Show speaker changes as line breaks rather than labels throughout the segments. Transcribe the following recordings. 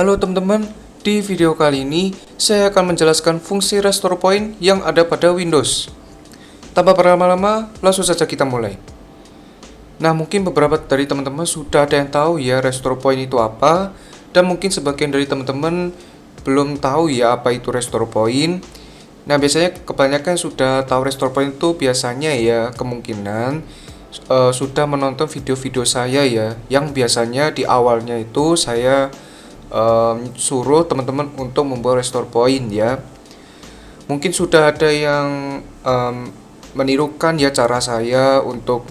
Halo teman-teman, di video kali ini saya akan menjelaskan fungsi restore point yang ada pada Windows. Tanpa berlama-lama, langsung saja kita mulai. Nah, mungkin beberapa dari teman-teman sudah ada yang tahu ya restore point itu apa, dan mungkin sebagian dari teman-teman belum tahu ya apa itu restore point. Nah, biasanya kebanyakan sudah tahu restore point itu biasanya ya kemungkinan sudah menonton video-video saya ya, yang biasanya di awalnya itu saya suruh teman-teman untuk membuat restore point ya. Mungkin sudah ada yang menirukan ya cara saya untuk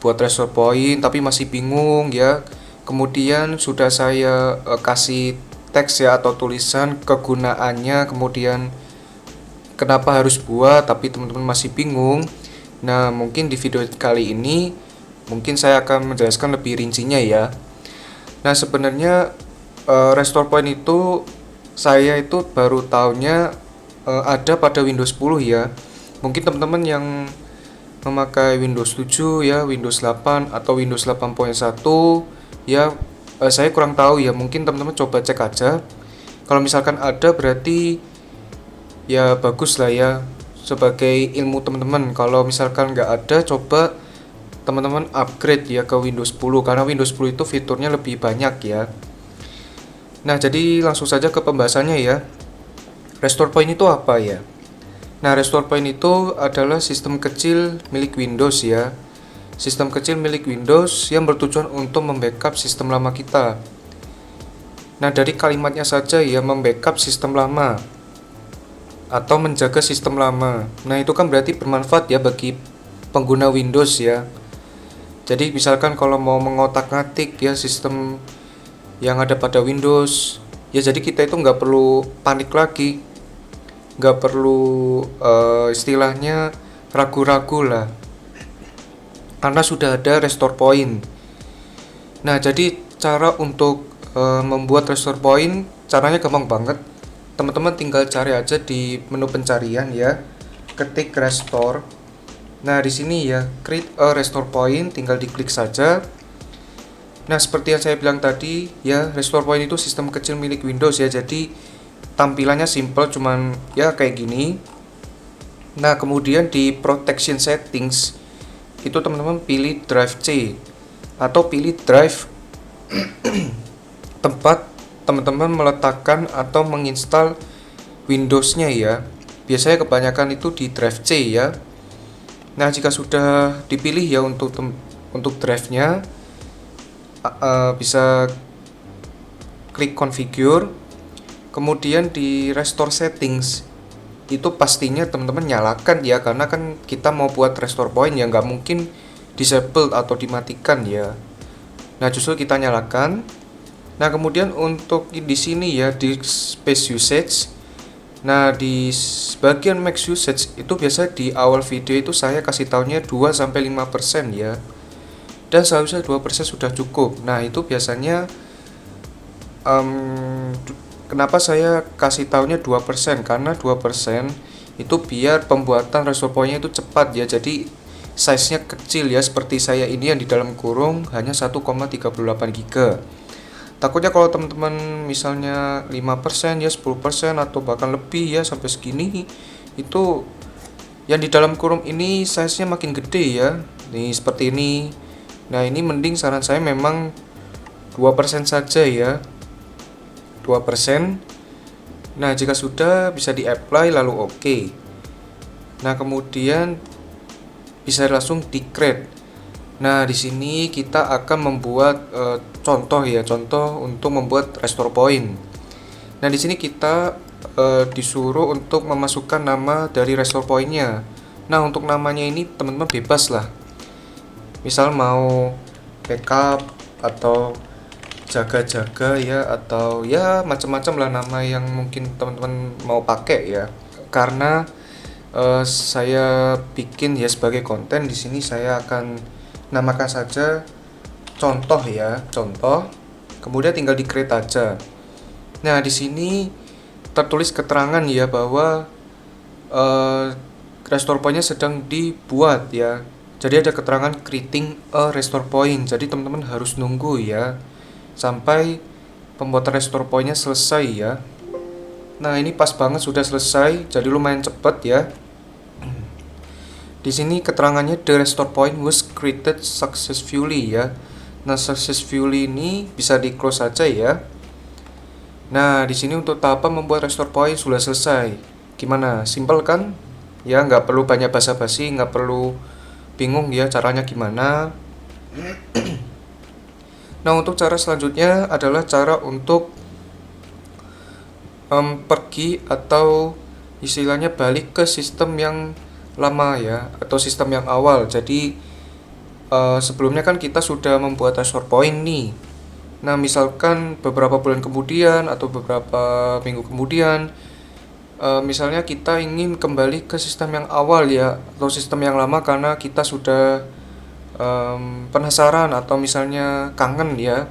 buat restore point tapi masih bingung ya. Kemudian sudah saya kasih teks ya atau tulisan kegunaannya, kemudian kenapa harus buat tapi teman-teman masih bingung. Nah, mungkin di video kali ini mungkin saya akan menjelaskan lebih rincinya ya. Nah, sebenarnya restore point itu saya itu baru tahunya ada pada Windows 10 ya. Mungkin teman-teman yang memakai Windows 7 ya, Windows 8 atau Windows 8.1 ya, saya kurang tahu ya. Mungkin teman-teman coba cek aja. Kalau misalkan ada berarti ya bagus lah ya sebagai ilmu teman-teman. Kalau misalkan nggak ada, coba teman-teman upgrade ya ke Windows 10 karena Windows 10 itu fiturnya lebih banyak ya. Nah, jadi langsung saja ke pembahasannya ya. Restore point itu apa ya? Nah, restore point itu adalah sistem kecil milik Windows ya. Sistem kecil milik Windows yang bertujuan untuk membackup sistem lama kita. Nah, dari kalimatnya saja ya, membackup sistem lama atau menjaga sistem lama. Nah, itu kan berarti bermanfaat ya bagi pengguna Windows ya. Jadi misalkan kalau mau mengotak-ngatik ya sistem yang ada pada Windows ya, jadi kita itu nggak perlu panik lagi, nggak perlu istilahnya ragu-ragu lah, karena sudah ada restore point. Nah, jadi cara untuk membuat restore point caranya gampang banget. Teman-teman tinggal cari aja di menu pencarian ya, ketik restore. Nah, di sini ya create a restore point, tinggal diklik saja. Nah, seperti yang saya bilang tadi ya, restore point itu sistem kecil milik Windows ya. Jadi tampilannya simple, cuman ya kayak gini. Nah, kemudian di protection settings itu teman-teman pilih drive C atau pilih drive tempat teman-teman meletakkan atau menginstal Windows-nya ya. Biasanya kebanyakan itu di drive C ya. Nah, jika sudah dipilih ya untuk drive-nya, bisa klik configure, kemudian di restore settings itu pastinya teman-teman nyalakan ya, karena kan kita mau buat restore point ya, nggak mungkin disable atau dimatikan ya. Nah, justru kita nyalakan. Nah, kemudian untuk di sini ya di space usage, nah di bagian max usage itu biasa di awal video itu saya kasih tahunya 2-5% ya, dan seharusnya 2% sudah cukup. Nah, itu biasanya kenapa saya kasih tahunya 2%, karena 2% itu biar pembuatan restore point-nya itu cepat ya. Jadi size-nya kecil ya, seperti saya ini yang di dalam kurung hanya 1,38 GB. Takutnya kalau teman-teman misalnya 5% ya, 10% atau bahkan lebih ya sampai segini, itu yang di dalam kurung ini size-nya makin gede ya. Nih seperti ini. Nah, ini mending saran saya memang 2% saja ya. 2%. Nah, jika sudah bisa di-apply lalu oke. Nah, kemudian bisa langsung di-create. Nah, di sini kita akan membuat contoh ya, contoh untuk membuat restore point. Nah, di sini kita disuruh untuk memasukkan nama dari restore point-nya. Nah, untuk namanya ini teman-teman bebas lah. Misal mau backup atau jaga-jaga ya, atau ya macam-macam lah nama yang mungkin teman-teman mau pakai ya. Karena saya bikin ya sebagai konten, di sini saya akan namakan saja contoh ya, contoh. Kemudian tinggal di create aja. Nah, di sini tertulis keterangan ya bahwa restore point-nya sedang dibuat ya. Jadi ada keterangan creating a restore point. Jadi teman-teman harus nunggu ya sampai pembuatan restore point-nya selesai ya. Nah, ini pas banget sudah selesai, jadi lumayan cepat ya. Di sini keterangannya the restore point was created successfully ya. Nah, successfully ini bisa di close saja ya. Nah, di sini untuk tahapan membuat restore point sudah selesai. Gimana? Simple kan? Ya, nggak perlu banyak basa-basi, nggak perlu bingung ya caranya gimana. Nah, untuk cara selanjutnya adalah cara untuk pergi atau istilahnya balik ke sistem yang lama ya, atau sistem yang awal. Jadi sebelumnya kan kita sudah membuat restore point nih. Nah, misalkan beberapa bulan kemudian atau beberapa minggu kemudian, misalnya kita ingin kembali ke sistem yang awal ya, atau sistem yang lama karena kita sudah penasaran atau misalnya kangen ya.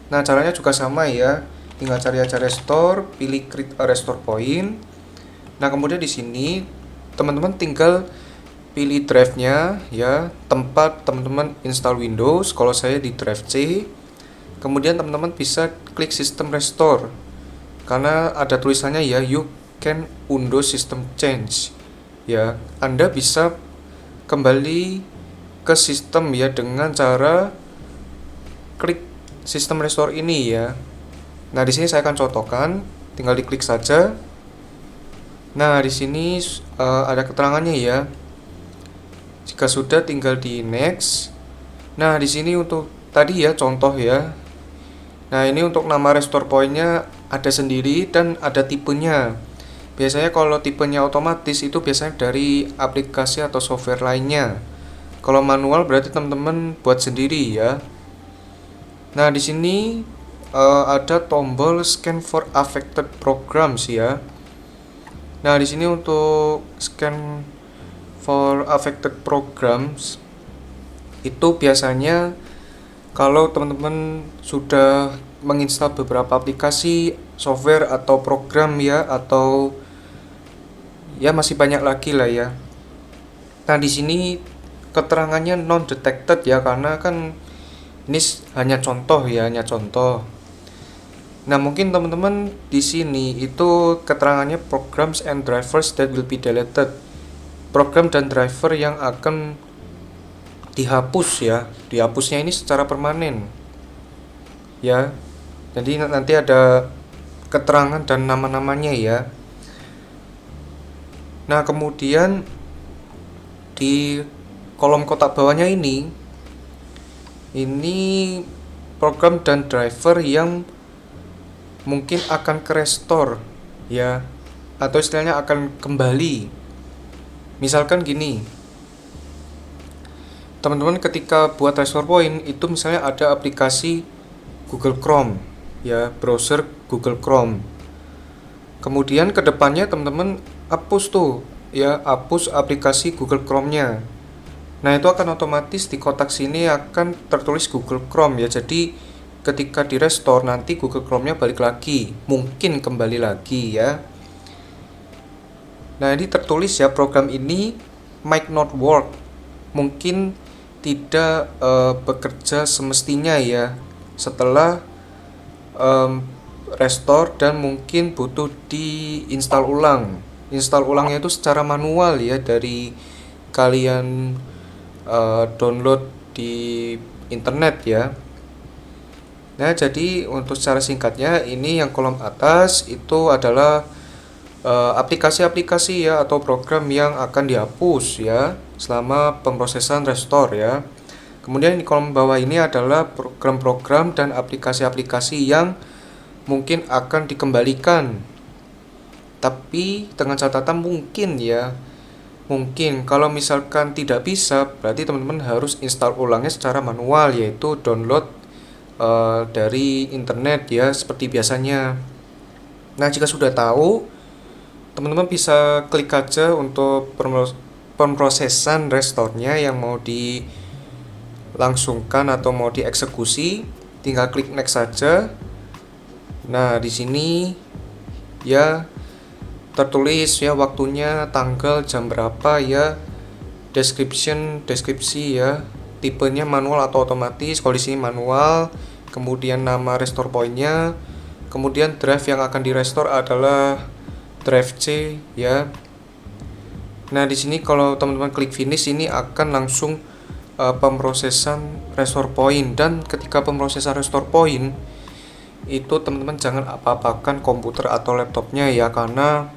Nah, caranya juga sama ya. Tinggal cari aja restore, pilih create a restore point. Nah, kemudian di sini teman-teman tinggal pilih drive-nya ya, tempat teman-teman install Windows. Kalau saya di drive C. Kemudian teman-teman bisa klik sistem restore. Karena ada tulisannya ya, you can undo system change. Ya, Anda bisa kembali ke sistem ya dengan cara klik sistem restore ini ya. Nah, di sini saya akan contohkan, tinggal diklik saja. Nah, di sini ada keterangannya ya. Jika sudah tinggal di next. Nah, di sini untuk tadi ya contoh ya. Nah, ini untuk nama restore point-nya ada sendiri dan ada tipenya. Biasanya kalau tipenya otomatis itu biasanya dari aplikasi atau software lainnya. Kalau manual berarti teman-teman buat sendiri ya. Nah, di sini ada tombol scan for affected programs ya. Nah, di sini untuk scan for affected programs itu biasanya kalau teman-teman sudah menginstal beberapa aplikasi, software atau program ya, atau ya masih banyak lagi lah ya. Nah, di sini keterangannya non detected ya, karena kan ini hanya contoh ya, hanya contoh. Nah, mungkin teman-teman di sini itu keterangannya programs and drivers that will be deleted. Program dan driver yang akan dihapus ya. Dihapusnya ini secara permanen. Ya. Jadi nanti ada keterangan dan nama-namanya ya. Nah, kemudian di kolom kotak bawahnya ini program dan driver yang mungkin akan ke restore ya, atau istilahnya akan kembali. Misalkan gini, teman-teman ketika buat restore point itu misalnya ada aplikasi Google Chrome ya, browser Google Chrome. Kemudian kedepannya teman-teman hapus tuh ya, hapus aplikasi Google Chrome-nya. Nah, itu akan otomatis di kotak sini akan tertulis Google Chrome ya. Jadi ketika di restore nanti Google Chrome-nya balik lagi, mungkin kembali lagi ya. Nah, ini tertulis ya, program ini might not work, mungkin tidak bekerja semestinya ya setelah restore, dan mungkin butuh diinstal ulang. Install ulangnya itu secara manual ya, dari kalian download di internet ya. Nah, jadi untuk secara singkatnya ini yang kolom atas itu adalah aplikasi-aplikasi ya atau program yang akan dihapus ya selama pemrosesan restore ya. Kemudian di kolom bawah ini adalah program-program dan aplikasi-aplikasi yang mungkin akan dikembalikan. Tapi dengan catatan mungkin ya. Mungkin kalau misalkan tidak bisa, berarti teman-teman harus install ulangnya secara manual, yaitu download dari internet ya seperti biasanya. Nah, jika sudah tahu, teman-teman bisa klik aja untuk pemrosesan restore-nya yang mau dilangsungkan atau mau dieksekusi, tinggal klik next saja. Nah, di sini ya tertulis ya waktunya, tanggal, jam berapa ya, deskripsi ya, tipenya manual atau otomatis. Kalau di sini manual, kemudian nama restore point-nya, Kemudian drive yang akan direstore adalah drive C ya. Nah, di sini kalau teman-teman klik finish ini akan langsung pemrosesan restore point, dan ketika pemrosesan restore point itu teman-teman jangan apa-apakan komputer atau laptopnya ya, karena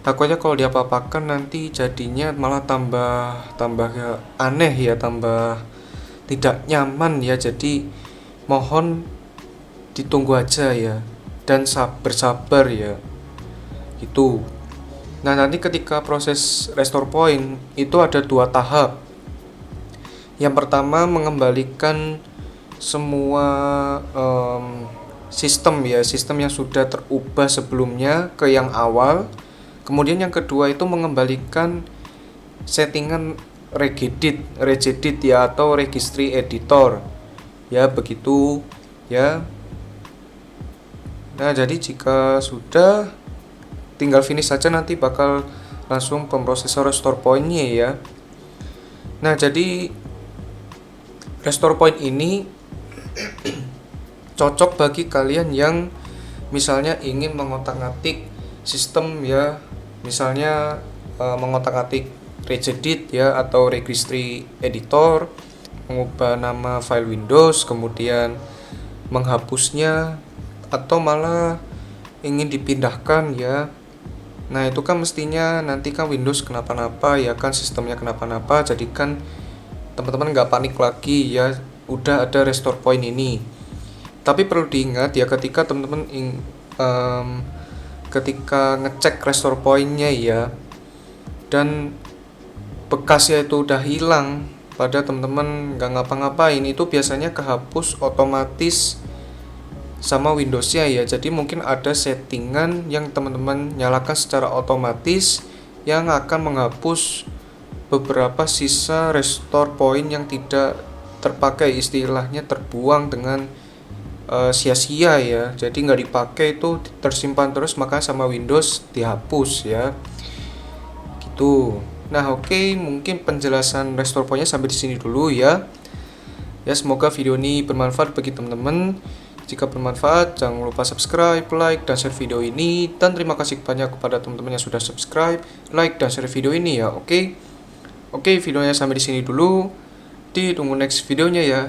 takutnya kalau diapa-apakan nanti jadinya malah tambah aneh ya, tambah tidak nyaman ya. Jadi mohon ditunggu aja ya, dan bersabar ya gitu. Nah, nanti ketika proses restore point itu ada 2 tahap. Yang pertama mengembalikan semua sistem yang sudah terubah sebelumnya ke yang awal. Kemudian yang kedua itu mengembalikan settingan regedit ya, atau registry editor ya, begitu ya. Nah, jadi jika sudah, tinggal finish saja, nanti bakal langsung pemrosesor restore point-nya ya. Nah, jadi restore point ini cocok bagi kalian yang misalnya ingin mengotak-atik sistem ya, misalnya mengotak-atik regedit ya, atau registry editor, mengubah nama file Windows, kemudian menghapusnya, atau malah ingin dipindahkan ya. Nah, itu kan mestinya nanti kan Windows kenapa-napa ya kan, sistemnya kenapa-napa, jadi kan teman-teman nggak panik lagi ya, udah ada restore point ini. Tapi perlu diingat ya, ketika teman-teman ketika ngecek restore point-nya ya, dan bekasnya itu udah hilang, pada teman-teman nggak ngapa-ngapain, itu biasanya kehapus otomatis sama Windows-nya ya. Jadi mungkin ada settingan yang teman-teman nyalakan secara otomatis yang akan menghapus beberapa sisa restore point yang tidak terpakai, istilahnya terbuang dengan sia-sia ya. Jadi nggak dipakai, itu tersimpan terus, maka sama Windows dihapus ya gitu. Nah, oke, mungkin penjelasan restore point-nya sampai di sini dulu ya. Ya, semoga video ini bermanfaat bagi teman-teman. Jika bermanfaat, jangan lupa subscribe, like, dan share video ini. Dan terima kasih banyak kepada teman-teman yang sudah subscribe, like, dan share video ini ya. Oke, videonya sampai di sini dulu. Ditunggu next videonya ya.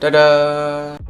Dadah.